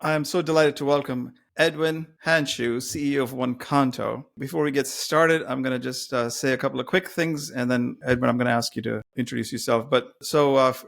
I am so delighted to welcome Edwin Handschuh, CEO of OneKto. Before we get started, I'm going to just say a couple of quick things, and then Edwin, I'm going to ask you to introduce yourself. But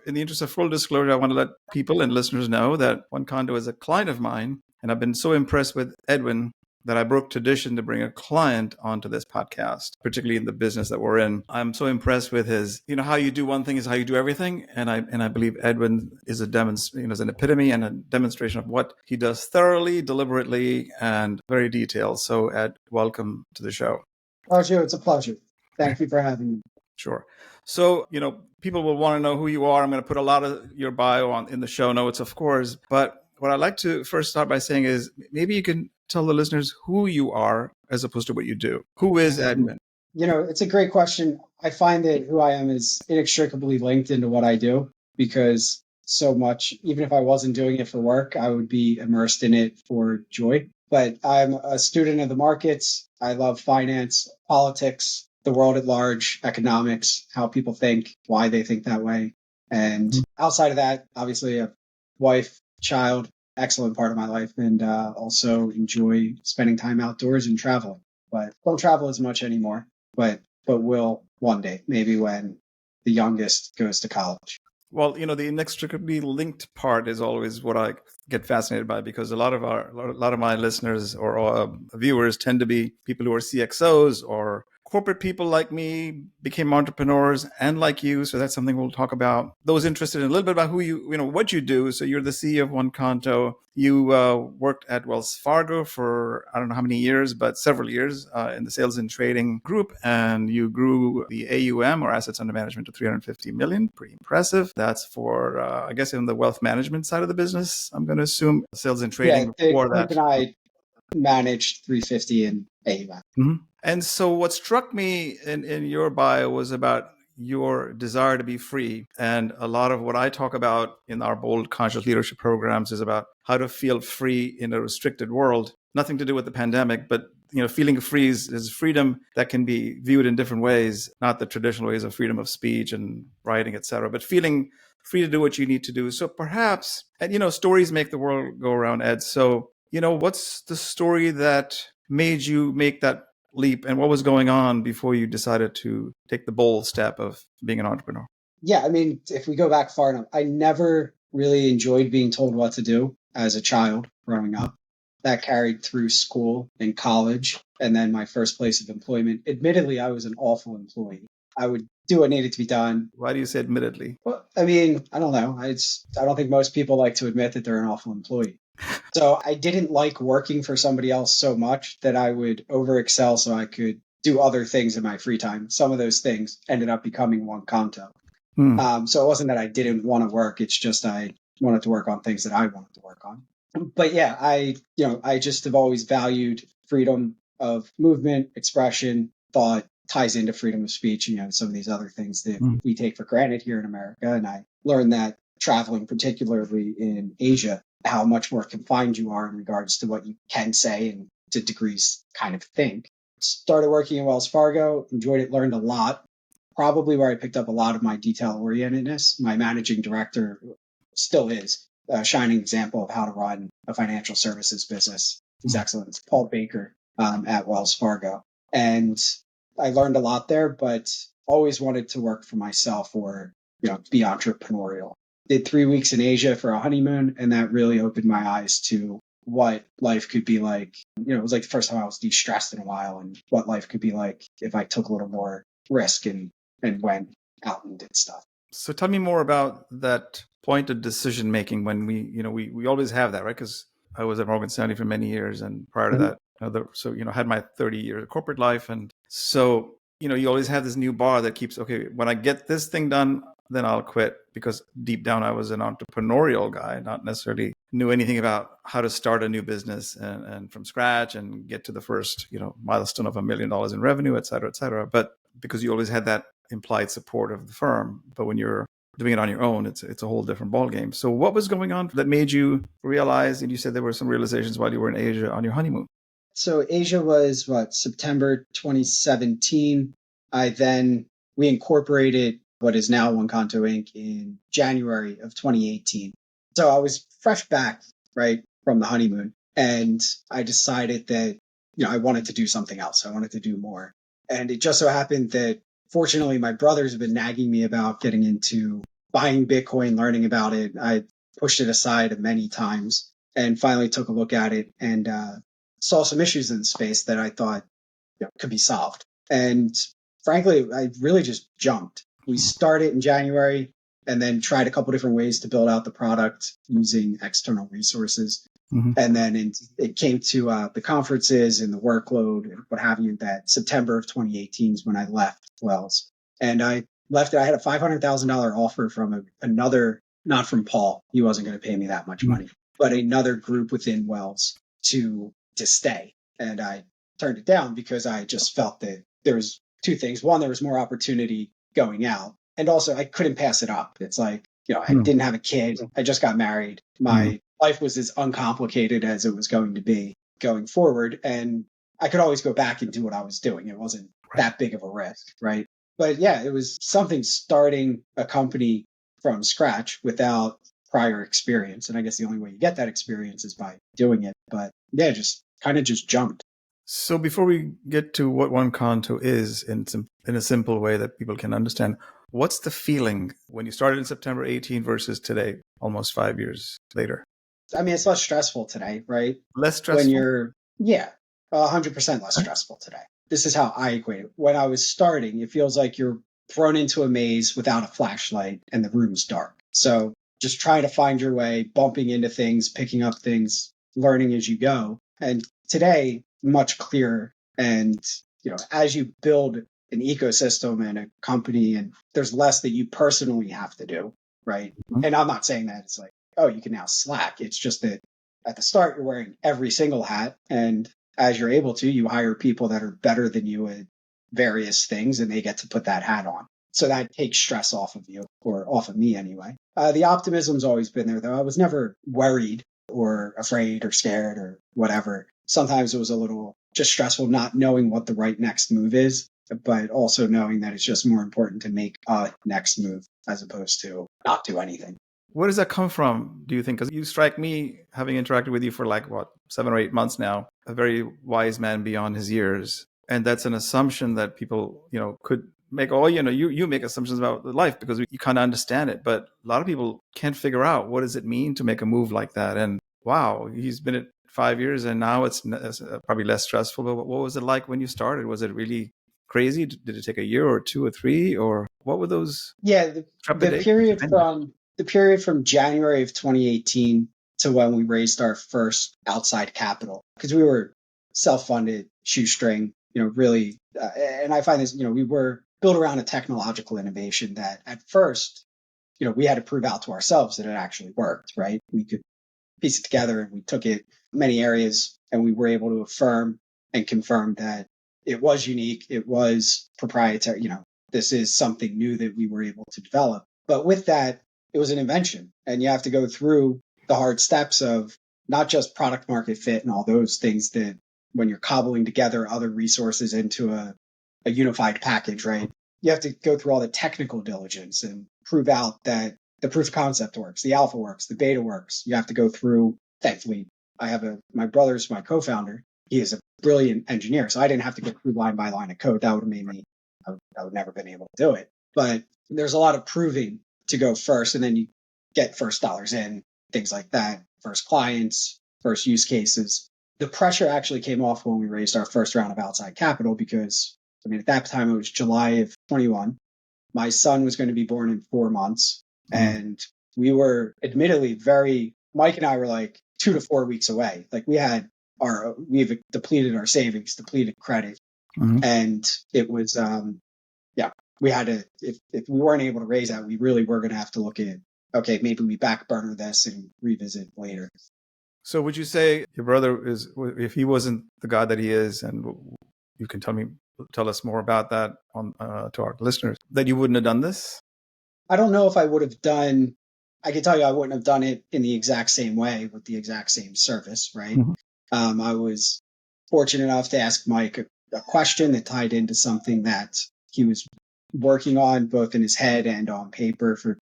in the interest of full disclosure, I want to let people and listeners know that OneKto is a client of mine, and I've been so impressed with Edwin that I broke tradition to bring a client onto this podcast, particularly in the business that we're in. I'm so impressed with his, how you do one thing is how you do everything. And I believe Edwin is is an epitome and a demonstration of what he does thoroughly, deliberately, and very detailed. So Ed, welcome to the show. Raju, it's a pleasure. Thank you for having me. Sure. So, people will want to know who you are. I'm going to put a lot of your bio in the show notes, of course. But what I'd like to first start by saying is maybe you can tell the listeners who you are as opposed to what you do. Who is Edwin? It's a great question. I find that who I am is inextricably linked into what I do because so much, even if I wasn't doing it for work, I would be immersed in it for joy. But I'm a student of the markets. I love finance, politics, the world at large, economics, how people think, why they think that way. And outside of that, obviously a wife, child, excellent part of my life, and also enjoy spending time outdoors and traveling. But don't travel as much anymore, but will one day, maybe when the youngest goes to college. Well, the inextricably linked part is always what I get fascinated by, because a lot of my listeners or viewers tend to be people who are CXOs or corporate people like me, became entrepreneurs, and like you. So that's something we'll talk about. Those interested in a little bit about what you do. So you're the CEO of OneKto. You worked at Wells Fargo for, I don't know how many years, but several years in the sales and trading group. And you grew the AUM, or assets under management, to 350 million. Pretty impressive. That's for, I guess, in the wealth management side of the business, I'm going to assume. Sales and trading before that. And I managed 350 in AUM. Mm-hmm. And so what struck me in your bio was about your desire to be free. And a lot of what I talk about in our bold conscious leadership programs is about how to feel free in a restricted world. Nothing to do with the pandemic, but feeling free is freedom that can be viewed in different ways, not the traditional ways of freedom of speech and writing, etc., but feeling free to do what you need to do. So perhaps, and stories make the world go around, Ed. So, what's the story that made you make that leap, and what was going on before you decided to take the bold step of being an entrepreneur? Yeah, I mean, if we go back far enough, I never really enjoyed being told what to do as a child growing up. That carried through school and college, and then my first place of employment. Admittedly, I was an awful employee. I would do what needed to be done. Why do you say admittedly? Well, I mean, I don't know. I don't think most people like to admit that they're an awful employee. So I didn't like working for somebody else so much that I would overexcel so I could do other things in my free time. Some of those things ended up becoming OneKto. So it wasn't that I didn't want to work. It's just I wanted to work on things that I wanted to work on. But yeah, I just have always valued freedom of movement, expression, thought, ties into freedom of speech, and some of these other things that we take for granted here in America. And I learned that traveling, particularly in Asia, how much more confined you are in regards to what you can say and to degrees kind of think. Started working at Wells Fargo, enjoyed it, learned a lot. Probably where I picked up a lot of my detail-orientedness. My managing director still is a shining example of how to run a financial services business. He's excellent. It's Paul Baker at Wells Fargo. And I learned a lot there, but always wanted to work for myself or be entrepreneurial. Did 3 weeks in Asia for a honeymoon, and that really opened my eyes to what life could be like. It was like the first time I was de-stressed in a while, and what life could be like if I took a little more risk and went out and did stuff. So tell me more about that point of decision making when we always have that, right? Because I was at Morgan Stanley for many years, and prior to that, had my 30 years of corporate life, and so you always have this new bar that keeps, okay, when I get this thing done, then I'll quit, because deep down I was an entrepreneurial guy, not necessarily knew anything about how to start a new business and from scratch and get to the first milestone of $1 million in revenue, et cetera, but because you always had that implied support of the firm. But when you're doing it on your own, it's a whole different ballgame. So what was going on that made you realize, and you said there were some realizations while you were in Asia on your honeymoon? So Asia was September 2017. We incorporated what is now OneKto Inc. in January of 2018. So I was fresh back, right? from the honeymoon. And I decided that, I wanted to do something else. I wanted to do more. And it just so happened that fortunately my brothers have been nagging me about getting into buying Bitcoin, learning about it. I pushed it aside many times and finally took a look at it and saw some issues in the space that I thought could be solved. And frankly, I really just jumped. We started in January and then tried a couple different ways to build out the product using external resources. Mm-hmm. And then it came to the conferences and the workload and what have you. That September of 2018 is when I left Wells. And I left it. I had a $500,000 offer from another, not from Paul. He wasn't going to pay me that much money, but another group within Wells to stay. And I turned it down because I just felt that there was two things. One, there was more opportunity going out. And also I couldn't pass it up. It's like, I didn't have a kid. I just got married. My life was as uncomplicated as it was going to be going forward. And I could always go back and do what I was doing. It wasn't that big of a risk, right? But yeah, it was something starting a company from scratch without prior experience. And I guess the only way you get that experience is by doing it. But yeah, just kind of just jumped. So before we get to what OneKto is in a simple way that people can understand, what's the feeling when you started in September 18 versus today, almost 5 years later? I mean, it's less stressful today, right? Less stressful? When you're, 100% less stressful today. This is how I equate it. When I was starting, it feels like you're thrown into a maze without a flashlight and the room's dark. So just trying to find your way, bumping into things, picking up things, learning as you go. And today, much clearer. And, as you build an ecosystem and a company, and there's less that you personally have to do, right? Mm-hmm. And I'm not saying that it's like, oh, you can now slack. It's just that at the start, you're wearing every single hat. And as you're able to, you hire people that are better than you at various things, and they get to put that hat on. So that takes stress off of you, or off of me anyway. The optimism's always been there, though. I was never worried or afraid or scared or whatever. Sometimes it was a little just stressful not knowing what the right next move is, but also knowing that it's just more important to make a next move as opposed to not do anything. Where does that come from, do you think? Because you strike me, having interacted with you for 7 or 8 months now, a very wise man beyond his years. And that's an assumption that people, could make. You make assumptions about life because you kind of understand it. But a lot of people can't figure out, what does it mean to make a move like that? And wow, he's been at 5 years and now it's probably less stressful. But what was it like when you started? Was it really crazy? Did it take a year or 2 or 3? Or what were those? Yeah, the period from January of 2018 to when we raised our first outside capital, because we were self-funded, shoestring, really. And I find this, we were built around a technological innovation that at first, we had to prove out to ourselves that it actually worked, right? We could piece it together, and we took it many areas and we were able to affirm and confirm that it was unique. It was proprietary. This is something new that we were able to develop. But with that, it was an invention, and you have to go through the hard steps of not just product market fit and all those things that when you're cobbling together other resources into a unified package, right? You have to go through all the technical diligence and prove out that the proof of concept works, the alpha works, the beta works. You have to go through, thankfully, my brother's my co-founder. He is a brilliant engineer, so I didn't have to go through line by line of code. That would have made me, I would never been able to do it. But there's a lot of proving to go first, and then you get first dollars in, things like that, first clients, first use cases. The pressure actually came off when we raised our first round of outside capital because, at that time it was July of 21. My son was going to be born in 4 months. And we were admittedly Mike and I were like 2 to 4 weeks away. Like we've depleted our savings, depleted credit. And it was, we had to, if we weren't able to raise that, we really were going to have to look at, okay, maybe we back burner this and revisit later. So would you say your brother if he wasn't the guy that he is, and you can tell us more about that to our listeners, that you wouldn't have done this? I don't know if I would have done, I can tell you I wouldn't have done it in the exact same way with the exact same service, right? I was fortunate enough to ask Mike a question that tied into something that he was working on both in his head and on paper for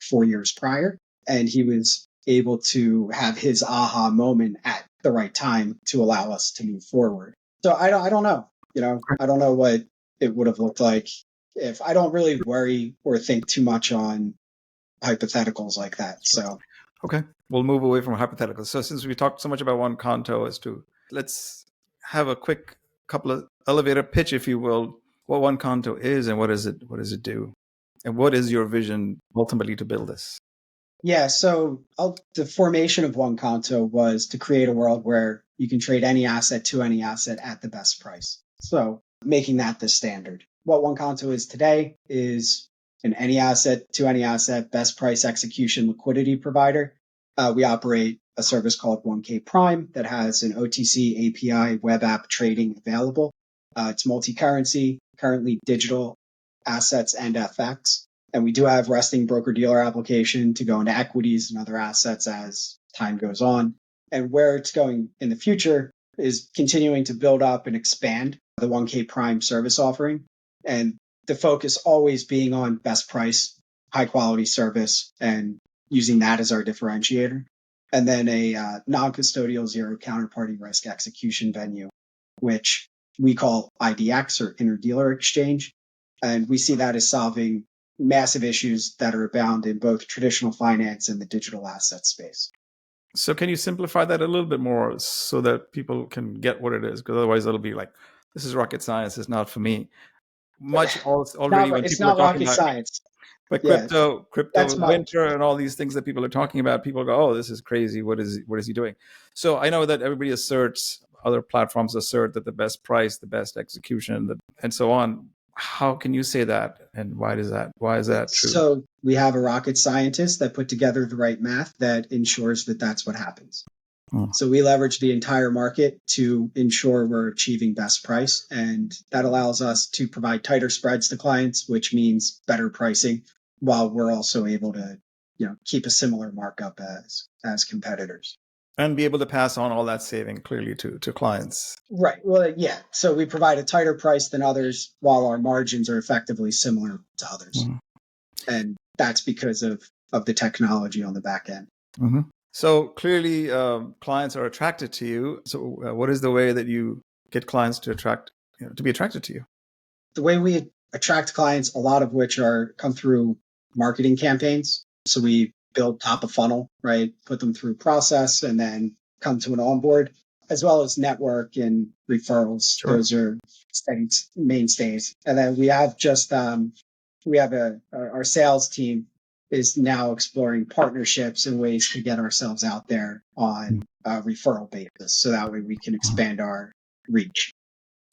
4 years prior. And he was able to have his aha moment at the right time to allow us to move forward. So I don't know. I don't know what it would have looked like if I don't really worry or think too much on hypotheticals like that. So okay, we'll move away from hypotheticals. So since we talked so much about OneKto, let's have a quick couple of elevator pitch, if you will, what OneKto is and what does it do, and what is your vision ultimately to build this? yeah, so the formation of OneKto was to create a world where you can trade any asset to any asset at the best price. So making that the standard. What OneKto is today is an any asset to any asset, best price execution liquidity provider. We operate a service called OneKto Prime that has an OTC API web app trading available. It's multi-currency, currently digital assets and FX. And we do have resting broker-dealer application to go into equities and other assets as time goes on. And where it's going in the future is continuing to build up and expand the OneKto Prime service offering. And the focus always being on best price, high quality service, and using that as our differentiator. And then a non-custodial zero counterparty risk execution venue, which we call IDX or interdealer exchange. And we see that as solving massive issues that are abound in both traditional finance and the digital asset space. So can you simplify that a little bit more so that people can get what it is? Because otherwise it'll be like, this is rocket science, it's not for me. Already when It's people are not talking rocket about, science. but Yeah, crypto that's winter and all these things that people are talking about, people go, oh, this is crazy. What is he doing? So I know that everybody asserts, other platforms assert that the best price, the best execution, and so on. How can you say that? And why is that true? So we have a rocket scientist that put together the right math that ensures that that's what happens. So we leverage the entire market to ensure we're achieving best price. And that allows us to provide tighter spreads to clients, which means better pricing, while we're also able to, keep a similar markup as competitors. And be able to pass on all that saving clearly to clients. Right. Well, yeah. So we provide a tighter price than others while our margins are effectively similar to others. Mm-hmm. And that's because of the technology on the back end. Mm-hmm. So clearly clients are attracted to you. So what is the way that you get clients to be attracted to you? The way we attract clients, a lot of which come through marketing campaigns. So we build top of funnel, right? Put them through process and then come to an onboard, as well as network and referrals. Sure. Those are mainstays. And then we have our sales team is now exploring partnerships and ways to get ourselves out there on a referral basis. So that way we can expand our reach.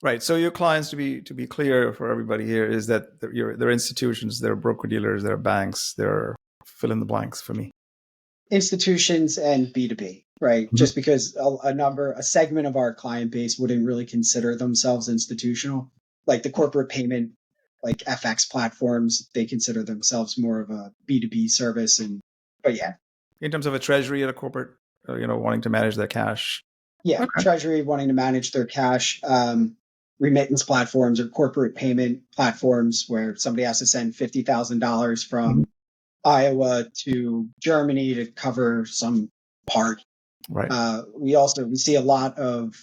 Right. So your clients, to be clear for everybody here, is that they're institutions, they're broker-dealers, they're banks, they're fill in the blanks for me. Institutions and B2B, right? Mm-hmm. Just because a segment of our client base wouldn't really consider themselves institutional, like the corporate payment, like FX platforms, they consider themselves more of a B2B service. But yeah. In terms of a treasury at a corporate, wanting to manage their cash. Yeah. Okay. Treasury wanting to manage their cash, remittance platforms or corporate payment platforms where somebody has to send $50,000 from Iowa to Germany to cover some part. Right. We see a lot of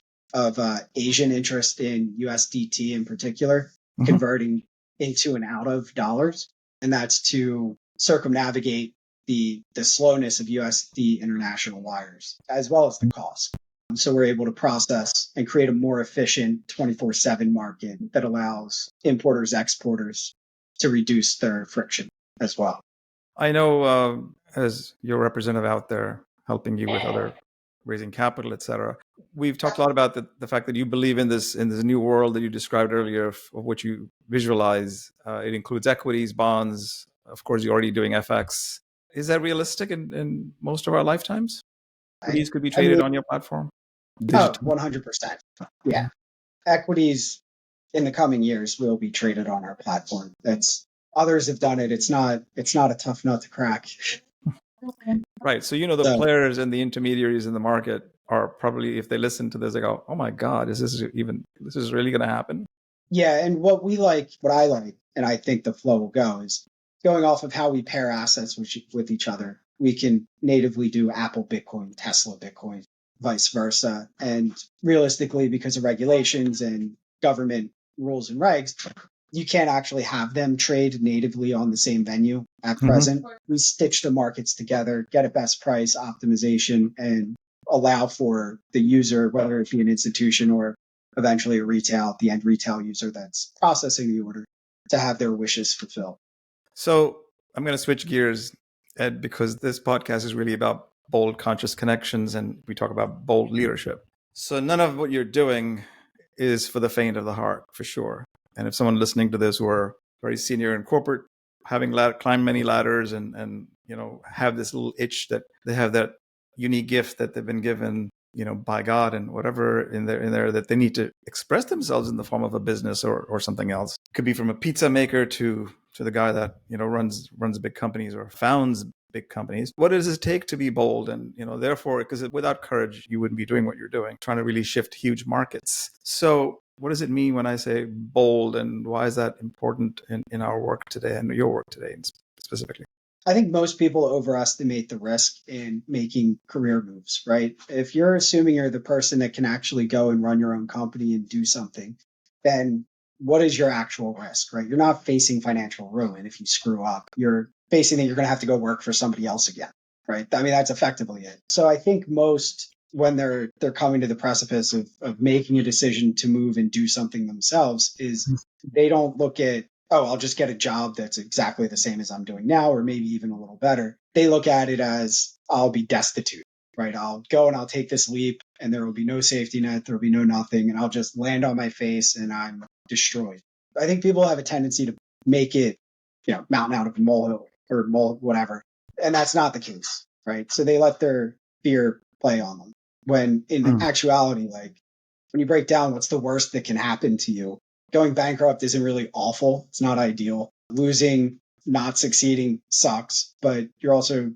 Asian interest in USDT in particular, converting into and out of dollars. And that's to circumnavigate the slowness of USD international wires, as well as the cost. So we're able to process and create a more efficient 24/7 market that allows importers, exporters to reduce their friction as well. I know as your representative out there helping you with other raising capital, et cetera, we've talked a lot about the fact that you believe in this new world that you described earlier of what you visualize. It includes equities, bonds. Of course, you're already doing FX. Is that realistic in most of our lifetimes? Equities could be traded on your platform? Digital. 100%. Yeah. Equities in the coming years will be traded on our platform. Others have done it. It's not a tough nut to crack. Right. So, the players and the intermediaries in the market are probably, if they listen to this, they go, oh my God, this is really going to happen? Yeah. And what I like, and I think the flow will go, is going off of how we pair assets with each other. we can natively do Apple Bitcoin, Tesla Bitcoin, vice versa. And realistically, because of regulations and government rules and regs, you can't actually have them trade natively on the same venue at present. We stitch the markets together, get a best price optimization, and allow for the user, whether it be an institution or eventually the end retail user that's processing the order, to have their wishes fulfilled. So I'm going to switch gears, Ed, because this podcast is really about bold, conscious connections, and we talk about bold leadership. So none of what you're doing is for the faint of the heart, for sure. And if someone listening to this who are very senior in corporate, having climbed many ladders and have this little itch that they have that unique gift that they've been given, by God and whatever in there that they need to express themselves in the form of a business or something else. It could be from a pizza maker to the guy that runs big companies or founds big companies. What does it take to be bold? And therefore, because without courage, you wouldn't be doing what you're doing, trying to really shift huge markets. So what does it mean when I say bold, and why is that important in our work today and your work today specifically? I think most people overestimate the risk in making career moves, right? If you're assuming you're the person that can actually go and run your own company and do something, then what is your actual risk, right? You're not facing financial ruin if you screw up. You're facing that you're going to have to go work for somebody else again, right? I mean, that's effectively it. So I think most, when they're coming to the precipice of making a decision to move and do something themselves, is they don't look at, oh, I'll just get a job that's exactly the same as I'm doing now, or maybe even a little better. They look at it as, I'll be destitute, right? I'll go and I'll take this leap and there will be no safety net. There will be no nothing. And I'll just land on my face and I'm destroyed. I think people have a tendency to make it, mountain out of a molehill or whatever. And that's not the case, right? So they let their fear play on them. When in actuality, like when you break down what's the worst that can happen to you, going bankrupt isn't really awful. It's not ideal. Losing, not succeeding sucks, but you're also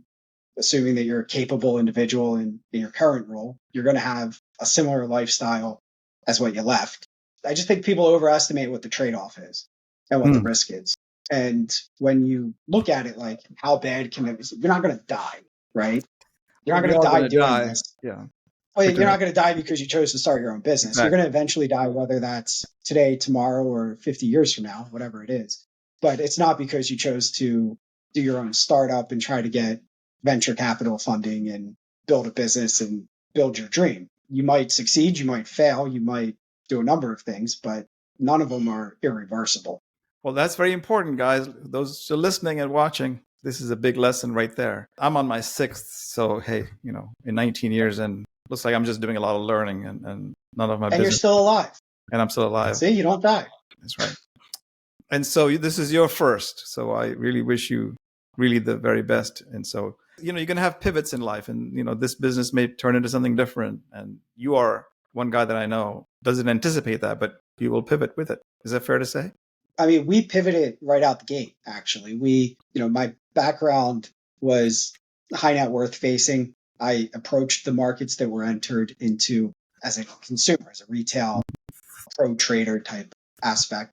assuming that you're a capable individual in your current role. You're going to have a similar lifestyle as what you left. I just think people overestimate what the trade-off is and what the risk is. And when you look at it, like how bad can it be? You're not going to die, right? You're not going to die doing this. Yeah. Well, you're not going to die because you chose to start your own business. Exactly. You're going to eventually die, whether that's today, tomorrow, or 50 years from now, whatever it is. But it's not because you chose to do your own startup and try to get venture capital funding and build a business and build your dream. You might succeed, you might fail, you might do a number of things, but none of them are irreversible. Well, that's very important, guys. Those still listening and watching, this is a big lesson right there. I'm on my 6th, so hey, in 19 years, and looks like I'm just doing a lot of learning and none of my business. And you're still alive. And I'm still alive. See, you don't die. That's right. And so this is your first. So I really wish you really the very best. And so, you're going to have pivots in life, and, this business may turn into something different. And you are one guy that I know doesn't anticipate that, but you will pivot with it. Is that fair to say? I mean, we pivoted right out the gate, actually. My background was high net worth facing. I approached the markets that were entered into as a consumer, as a retail pro trader type aspect.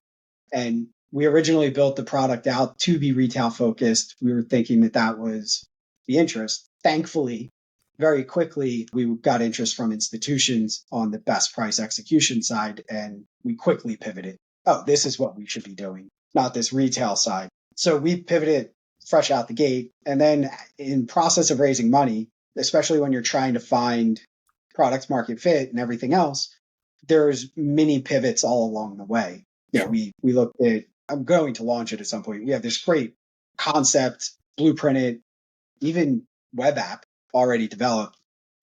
And we originally built the product out to be retail focused. We were thinking that was the interest. Thankfully, very quickly, we got interest from institutions on the best price execution side, and we quickly pivoted. Oh, this is what we should be doing, not this retail side. So we pivoted fresh out the gate. And then in process of raising money, especially when you're trying to find product market fit and everything else, there's mini pivots all along the way. We looked at, I'm going to launch it at some point. We have this great concept, blueprinted, even web app already developed.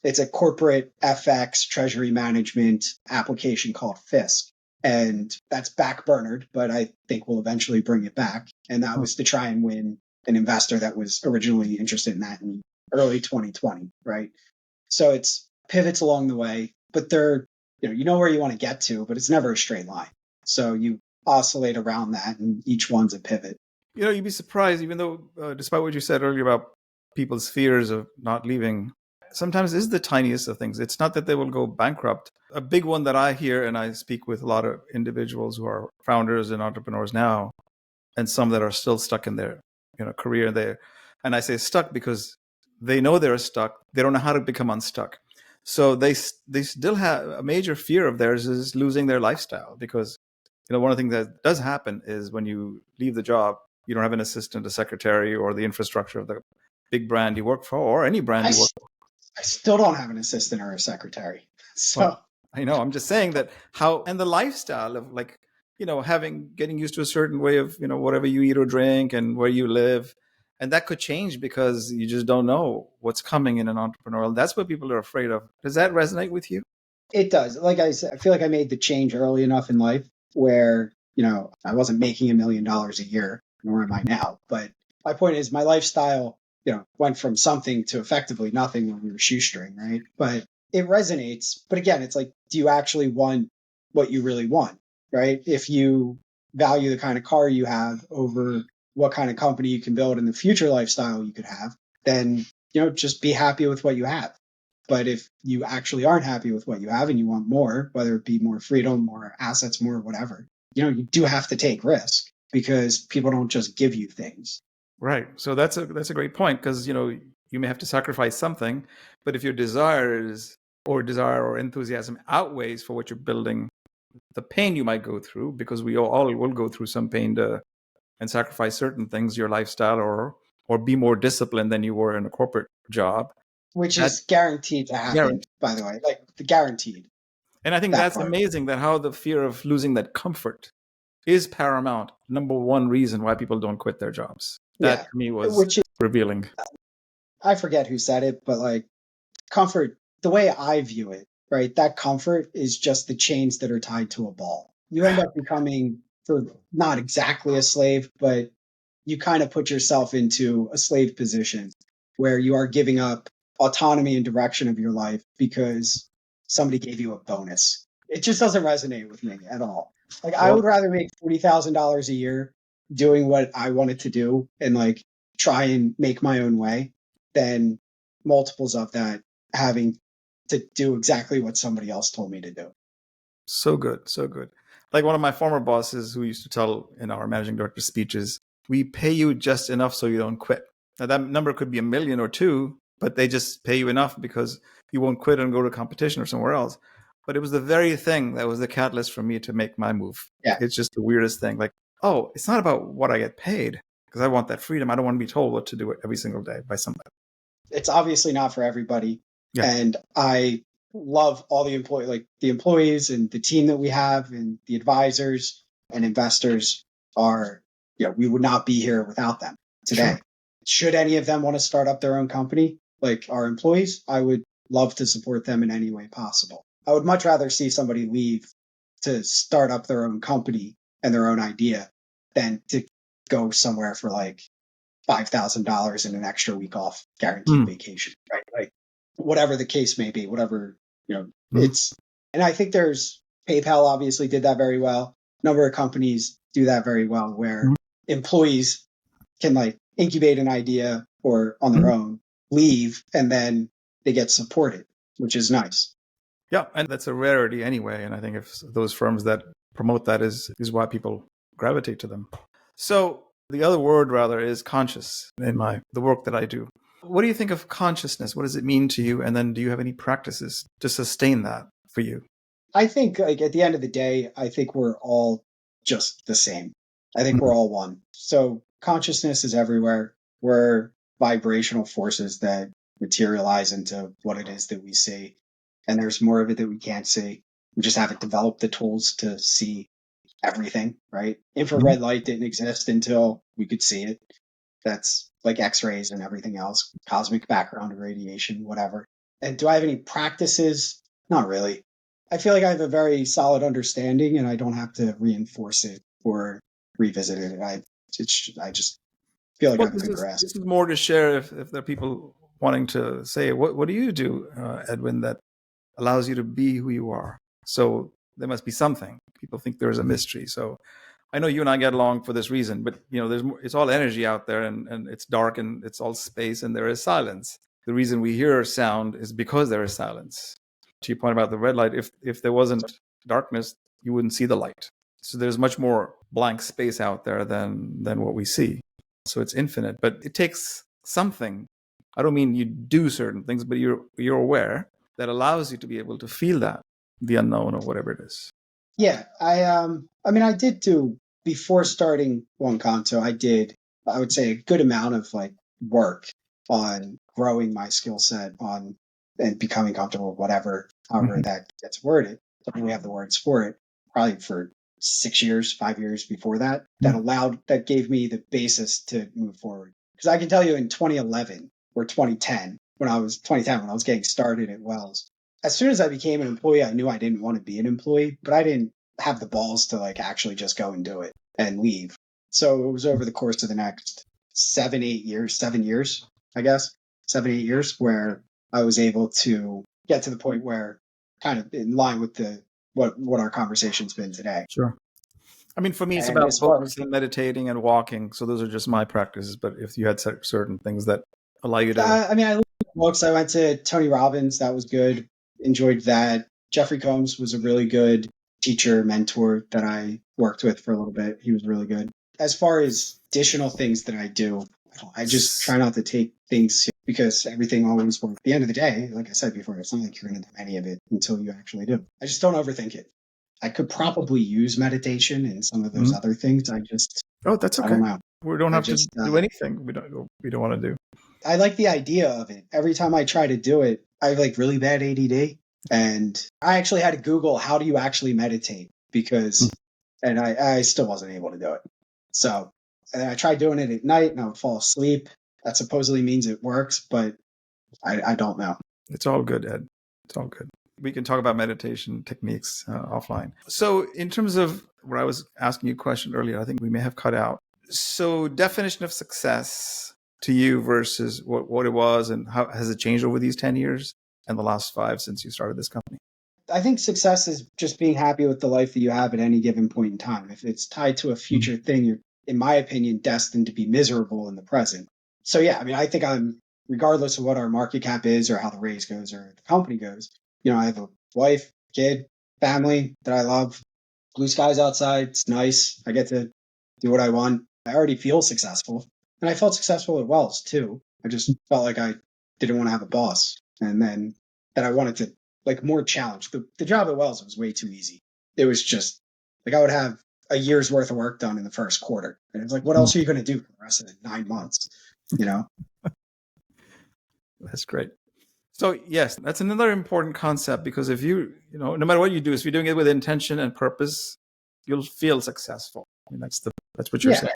It's a corporate FX treasury management application called Fisk. And that's backburnered, but I think we'll eventually bring it back. And that was to try and win an investor that was originally interested in that in early 2020, right? So it's pivots along the way, but they're, you know where you want to get to, but it's never a straight line. So you oscillate around that, and each one's a pivot. You'd be surprised, even though, despite what you said earlier about people's fears of not leaving, sometimes it's the tiniest of things. It's not that they will go bankrupt. A big one that I hear, and I speak with a lot of individuals who are founders and entrepreneurs now, and some that are still stuck in their career there. And I say stuck because they know they're stuck. They don't know how to become unstuck. So they still have a major fear of theirs is losing their lifestyle, because one of the things that does happen is when you leave the job, you don't have an assistant, a secretary, or the infrastructure of the big brand you work for, or any brand you work for. I still don't have an assistant or a secretary. So Well, I know. I'm just saying that and the lifestyle of getting used to a certain way of, whatever you eat or drink and where you live. And that could change because you just don't know what's coming in an entrepreneurial. That's what people are afraid of. Does that resonate with you? it does. Like I said, I feel like I made the change early enough in life where, I wasn't making $1 million a year, nor am I now. But my point is my lifestyle, went from something to effectively nothing when we were shoestring, right? But it resonates. But again, it's like, do you actually want what you really want, right? If you value the kind of car you have over what kind of company you can build in the future lifestyle you could have, then, just be happy with what you have. But if you actually aren't happy with what you have and you want more, whether it be more freedom, more assets, more whatever, you do have to take risk because people don't just give you things. Right. So that's a great point, because you may have to sacrifice something, but if your desire or enthusiasm outweighs for what you're building, the pain you might go through, because we all will go through some pain and sacrifice certain things, your lifestyle, or be more disciplined than you were in a corporate job. Which is guaranteed to happen, by the way, like the guaranteed. And I think that's amazing, that how the fear of losing that comfort is paramount. Number one reason why people don't quit their jobs. That to me was revealing. I forget who said it, but like comfort, the way I view it, right? That comfort is just the chains that are tied to a ball. You end up becoming not exactly a slave, but you kind of put yourself into a slave position where you are giving up autonomy and direction of your life because somebody gave you a bonus. It just doesn't resonate with me at all. Like, I would rather make $40,000 a year doing what I wanted to do and like try and make my own way than multiples of that having to do exactly what somebody else told me to do. So good. So good. Like one of my former bosses who used to tell in our managing director speeches, we pay you just enough so you don't quit. Now that number could be $1 million or $2 million, but they just pay you enough because you won't quit and go to competition or somewhere else. But it was the very thing that was the catalyst for me to make my move. Yeah. It's just the weirdest thing. Like, oh, it's not about what I get paid, because I want that freedom. I don't want to be told what to do every single day by somebody. It's obviously not for everybody. Yeah. And I love all the employees and the team that we have and the advisors and investors we would not be here without them today. Sure. Should any of them want to start up their own company, like our employees, I would love to support them in any way possible. I would much rather see somebody leave to start up their own company and their own idea than to go somewhere for like $5,000 and an extra week off guaranteed vacation, right? Like whatever the case may be, whatever, it's, and I think PayPal obviously did that very well. A number of companies do that very well where employees can like incubate an idea or on their own leave and then they get supported, which is nice. Yeah. And that's a rarity anyway. And I think if those firms that promote that is why people gravitate to them. So the other word rather is conscious in the work that I do. What do you think of consciousness? What does it mean to you? And then do you have any practices to sustain that for you? I think like at the end of the day, I think we're all just the same. I think we're all one. So consciousness is everywhere. We're vibrational forces that materialize into what it is that we see. And there's more of it that we can't see. We just haven't developed the tools to see everything, right? Infrared light didn't exist until we could see it. That's like X-rays and everything else, cosmic background radiation, whatever. And do I have any practices? Not really. I feel like I have a very solid understanding and I don't have to reinforce it or revisit it. I just feel like I have a good grasp. This is more to share if there are people wanting to say, what do you do, Edwin, that allows you to be who you are? So there must be something. People think there's a mystery. So I know you and I get along for this reason, but it's all energy out there and it's dark and it's all space and there is silence. The reason we hear sound is because there is silence. To your point about the red light, if there wasn't darkness, you wouldn't see the light. So there's much more blank space out there than what we see. So it's infinite, but it takes something I don't mean you do certain things, but you're aware, that allows you to be able to feel that, the unknown or whatever it is. Yeah, I mean, I did do before starting OneKto. I would say, a good amount of like work on growing my skill set on and becoming comfortable with whatever, however Mhm. that gets worded. Don't really have the words for it. Probably for 6 years, 5 years before that, that gave me the basis to move forward. Because I can tell you, in 2011 or 2010, when I was getting started at Wells, as soon as I became an employee, I knew I didn't want to be an employee, but I didn't have the balls to like actually just go and do it and leave. So it was over the course of the next 7 years, I guess, 7, 8 years, where I was able to get to the point where, kind of in line with what our conversation's been today. Sure. I mean, for me, it's And about as far books and meditating and walking. So those are just my practices. But if you had certain things that allow you to, I mean, I looked at books. I went to Tony Robbins. That was good. Enjoyed that. Jeffrey Combs was a really good teacher, mentor that I worked with for a little bit. He was really good. As far as additional things that I do, I just try not to take things because everything always works. At the end of the day, like I said before, it's not like you're going to do any of it until you actually do. I just don't overthink it. I could probably use meditation and some of those Mhm. other things. Oh, that's I okay. don't know. We don't I have to just, do anything. We don't want to do. I like the idea of it. Every time I try to do it, I have like really bad ADD. And I actually had to Google, how do you actually meditate? And I still wasn't able to do it. So, and I tried doing it at night and I would fall asleep. That supposedly means it works, but I don't know. It's all good, Ed. It's all good. We can talk about meditation techniques offline. So, in terms of where I was asking you a question earlier, I think we may have cut out. So, definition of success to you versus what it was, and how has it changed over these 10 years and the last 5 since you started this company? I think success is just being happy with the life that you have at any given point in time. If it's tied to a future thing, you're, in my opinion, destined to be miserable in the present. So yeah, I mean, I think regardless of what our market cap is or how the raise goes or the company goes, I have a wife, kid, family that I love. Blue skies outside. It's nice. I get to do what I want. I already feel successful. And I felt successful at Wells too. I just felt like I didn't want to have a boss. And then that I wanted to like more challenge. The job at Wells was way too easy. It was just like I would have a year's worth of work done in the first quarter. And it's like, what else are you going to do for the rest of the 9 months? You know? That's great. So yes, that's another important concept, because if no matter what you do, if you're doing it with intention and purpose, you'll feel successful. I mean, that's what you're Yeah. saying.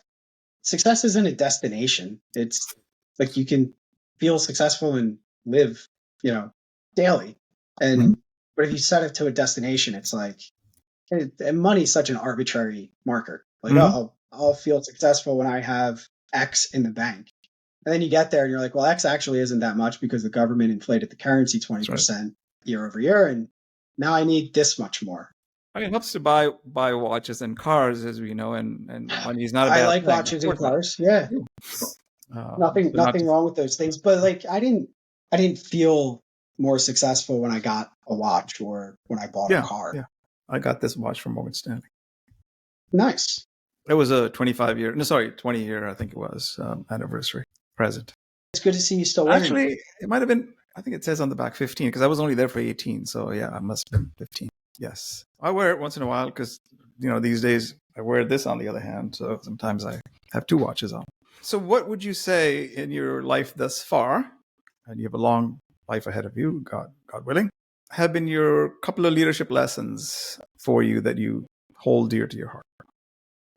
Success isn't a destination. It's like you can feel successful and live, daily. Mhm. But if you set it to a destination, it's like, and money's such an arbitrary marker. Like, oh, Mhm. I'll feel successful when I have X in the bank. And then you get there and you're like, well, X actually isn't that much because the government inflated the currency That's right. 20% year over year. And now I need this much more. I mean, it helps to buy watches and cars, as we know, and money is not a I bad like thing. Of watches and course not. cars. Yeah. Yeah. So not Nothing to, wrong with those things. But like, I didn't feel more successful when I got a watch or when I bought a yeah, car. yeah. I got this watch from Morgan Stanley. Nice. It was a 25-year, no, sorry, 20-year, I think it was, anniversary present. It's good to see you still wearing it. Actually, it might have been, I think it says on the back 15, because I was only there for 18. So yeah, I must have been 15. Yes. I wear it once in a while because, these days I wear this on the other hand. So sometimes I have 2 watches on. So what would you say in your life thus far, and you have a long life ahead of you, God willing, have been your couple of leadership lessons for you that you hold dear to your heart?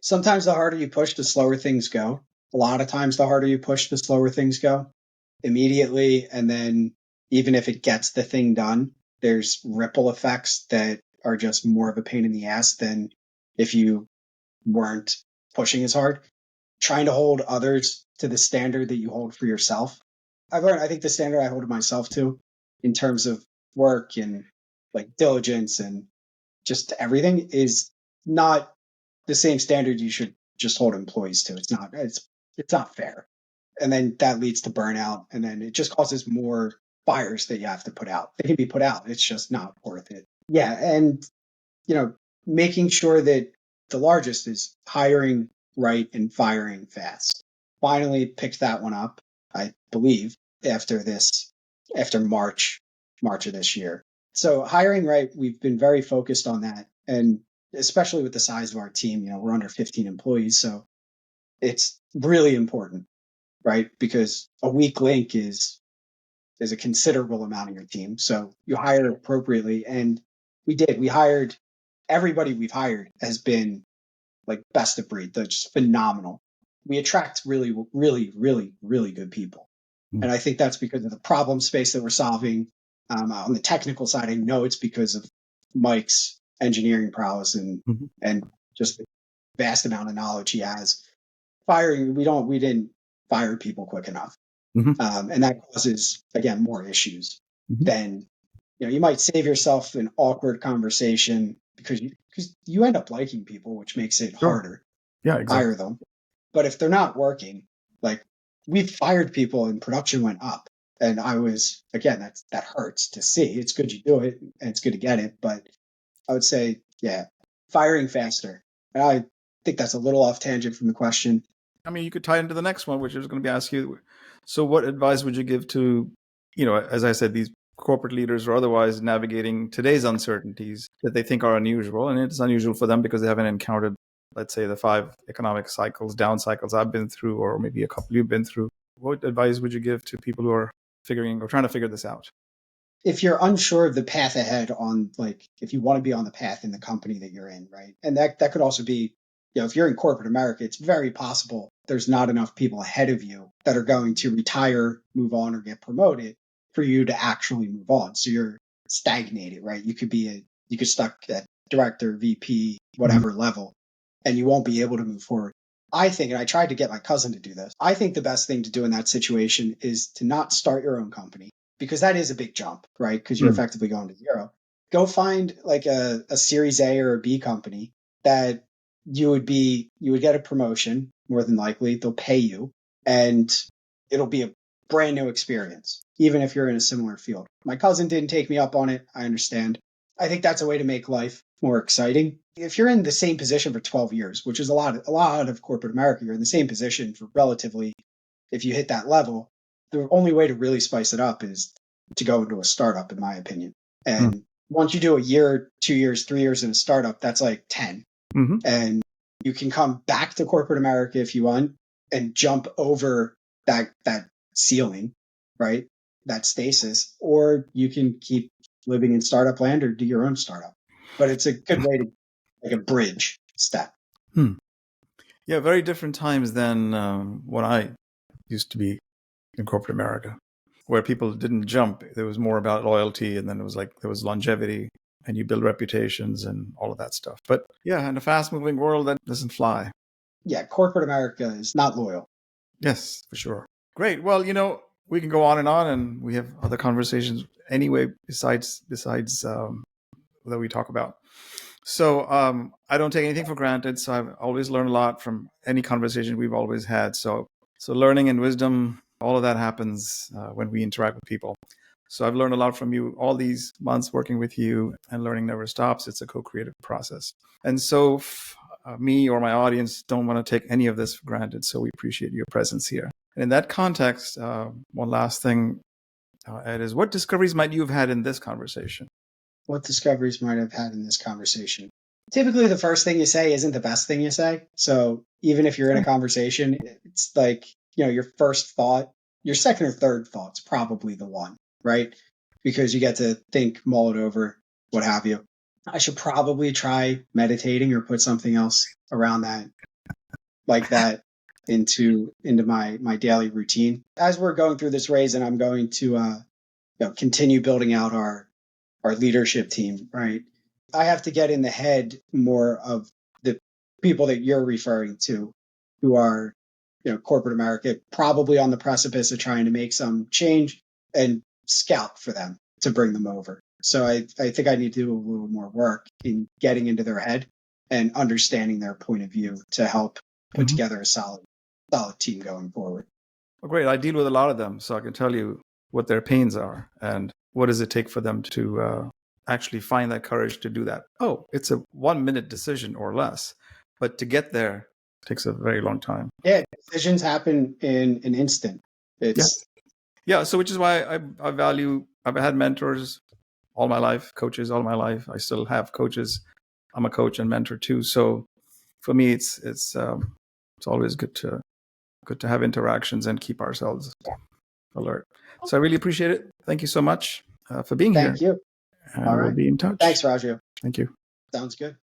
Sometimes the harder you push, the slower things go. A lot of times, the harder you push, the slower things go immediately. And then, even if it gets the thing done, there's ripple effects that are just more of a pain in the ass than if you weren't pushing as hard. Trying to hold others to the standard that you hold for yourself. I've learned, I think the standard I hold myself to in terms of work and like diligence and just everything is not the same standard you should just hold employees to. It's not fair. And then that leads to burnout. And then it just causes more fires that you have to put out. They can be put out. It's just not worth it. Yeah. And, you know, making sure that the largest is hiring right and firing fast. Finally picked that one up, I believe. after March of this year. So hiring, right, we've been very focused on that. And especially with the size of our team, we're under 15 employees. So it's really important, right? Because a weak link is a considerable amount of your team. So you hire appropriately. And we hired, everybody we've hired has been like best of breed. They're just phenomenal. We attract really, really, really, really good people. And I think that's because of the problem space that we're solving. On the technical side, I know it's because of Mike's engineering prowess and just the vast amount of knowledge he has. Firing, we didn't fire people quick enough. And that causes, again, more issues than, you might save yourself an awkward conversation because you end up liking people, which makes it harder. Yeah, exactly. Hire them. But if they're not working, like we've fired people and production went up. And I was, again, that hurts to see. It's good you do it and it's good to get it. But I would say, yeah, firing faster. And I think that's a little off tangent from the question. I mean, you could tie into the next one, which I was going to be asking you. So what advice would you give to, as I said, these corporate leaders or otherwise navigating today's uncertainties that they think are unusual? And it's unusual for them because they haven't encountered, let's say, the 5 economic cycles, down cycles I've been through, or maybe a couple you've been through. What advice would you give to people who are figuring or trying to figure this out? If you're unsure of the path ahead on, like, if you want to be on the path in the company that you're in, right? And that could also be, if you're in corporate America, it's very possible there's not enough people ahead of you that are going to retire, move on, or get promoted for you to actually move on. So you're stagnated, right? You could stuck at director, VP, whatever level, and you won't be able to move forward. I think, and I tried to get my cousin to do this, I think the best thing to do in that situation is to not start your own company, because that is a big jump, right? Because you're effectively going to zero. Go find like a Series A or a B company that you would get a promotion, more than likely. They'll pay you, and it'll be a brand new experience, even if you're in a similar field. My cousin didn't take me up on it. I understand. I think that's a way to make life more exciting. If you're in the same position for 12 years, which is a lot of corporate America, you're in the same position for relatively, if you hit that level, the only way to really spice it up is to go into a startup, in my opinion. And once you do a year, 2 years, 3 years in a startup, that's like 10. And you can come back to corporate America if you want and jump over that ceiling, right? That stasis, or you can keep living in startup land or do your own startup. But it's a good way to, like, a bridge step. Yeah, very different times than when I used to be in corporate America, where people didn't jump. There was more about loyalty, and then it was like there was longevity, and you build reputations and all of that stuff. But yeah, in a fast-moving world, that doesn't fly. Yeah, corporate America is not loyal. Yes, for sure. Great. Well, we can go on, and we have other conversations anyway besides that we talk about. So I don't take anything for granted. So I've always learned a lot from any conversation we've always had. So learning and wisdom, all of that happens when we interact with people. So I've learned a lot from you all these months working with you, and learning never stops. It's a co-creative process. And so me or my audience don't want to take any of this for granted. So we appreciate your presence here. And in that context, one last thing, Ed, is what discoveries might you have had in this conversation? What discoveries might I have had in this conversation? Typically, the first thing you say isn't the best thing you say. So even if you're in a conversation, it's like, your first thought, your second or third thought's probably the one, right? Because you get to think, mull it over, what have you. I should probably try meditating or put something else around that, like that, into my daily routine. As we're going through this raise, and I'm going to continue building out our leadership team, right? I have to get in the head more of the people that you're referring to, who are, corporate America, probably on the precipice of trying to make some change, and scout for them to bring them over. So I think I need to do a little more work in getting into their head and understanding their point of view to help put together a solid team going forward. Well, great. I deal with a lot of them, so I can tell you what their pains are and what does it take for them to actually find that courage to do that. Oh, it's a 1-minute decision or less, but to get there takes a very long time. Yeah, decisions happen in an instant. It's Yeah. So which is why I value. I've had mentors all my life, coaches all my life. I still have coaches. I'm a coach and mentor too. So for me, it's always good to have interactions and keep ourselves alert. So I really appreciate it. Thank you so much for being here, Thank you. and All we'll right. be in touch. Thanks, Raju. Thank you. Sounds good.